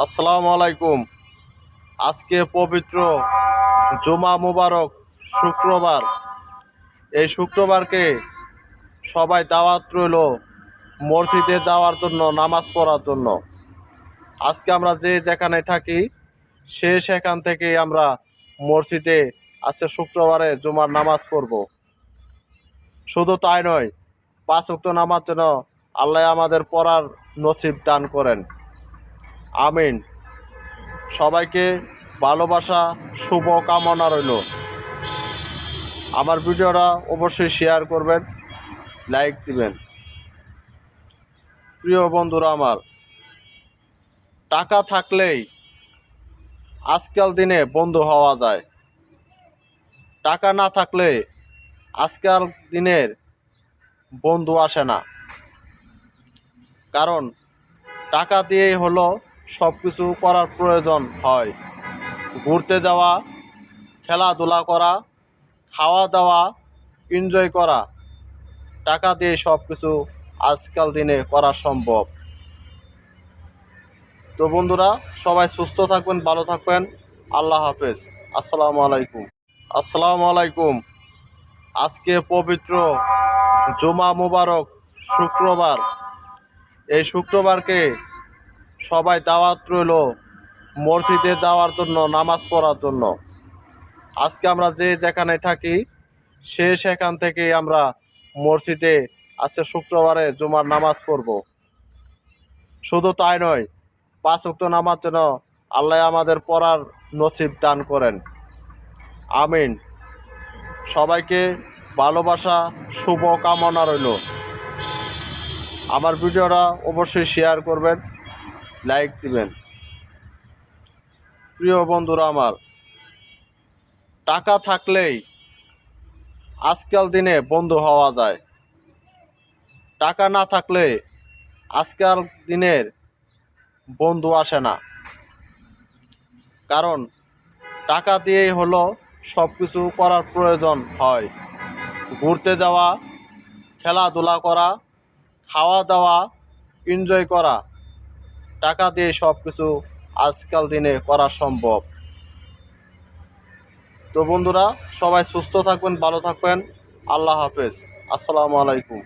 আসসালামু আলাইকুম। আজকে পবিত্র জুমা মুবারক শুক্রবার। এই শুক্রবারকে সবাই দাওয়াত রইল মসজিদে যাওয়ার জন্য, নামাজ পড়ার জন্য। আজকে আমরা যে যেখানে থাকি সেখান থেকে আমরা মসজিদে আজকে শুক্রবারে জুমার নামাজ পড়ব। শুধু তাই নয়, 5 ওয়াক্ত নামাজ যেন আল্লাহ আমাদের পড়ার নসিব দান করেন। আমিন। সবাইকে ভালোবাসা, শুভ কামনা রইল। আমার ভিডিওটা অবশ্যই শেয়ার করবেন, লাইক দিবেন। প্রিয় বন্ধুরা আমার, টাকা থাকলেই আজকাল দিনে বন্ধু হওয়া যায়। টাকা না থাকলে আজকাল দিনের বন্ধু আসে না। কারণ টাকা দিয়েই হলো সব কিছু করার প্রয়োজন হয়। ঘুরতে যাওয়া, খেলাধুলা করা, খাওয়া দাওয়া, এনজয় করা, টাকা দিয়ে সব কিছু আজকাল দিনে করা সম্ভব। তো বন্ধুরা, সবাই সুস্থ থাকবেন, ভালো থাকবেন। আল্লাহ হাফেজ। আসসালামু আলাইকুম। আসসালামু আলাইকুম। আজকে পবিত্র জুমা মুবারক শুক্রবার। এই শুক্রবারকে সবাই দাওয়াত রইল মসজিদে যাওয়ার জন্য, নামাজ পড়ার জন্য। আজকে আমরা যে যেখানে থাকি সেখান থেকে আমরা মসজিদে আজকে শুক্রবারে জুমার নামাজ পড়ব। শুধু তাই নয়, 5 ওয়াক্ত নামাজ যেন আল্লাহ আমাদের পড়ার নসিব দান করেন। আমিন। সবাইকে ভালোবাসা, শুভ কামনা রইল। আমার ভিডিওটা অবশ্যই শেয়ার করবেন, লাইক দিবেন। প্রিয় বন্ধুরা আমার, টাকা থাকলেই আজকাল দিনে বন্ধু হওয়া যায়। টাকা না থাকলে আজকাল দিনের বন্ধু আসে না। কারণ টাকা দিয়েই হলো সব কিছু করার প্রয়োজন হয়। ঘুরতে যাওয়া, খেলাধুলা করা, খাওয়া দাওয়া, এনজয় করা, টাকা দিয়ে সব কিছু আজকাল দিনে করা সম্ভব। তো বন্ধুরা, সবাই সুস্থ থাকবেন, ভালো থাকবেন। আল্লাহ হাফেজ। আসসালামু আলাইকুম।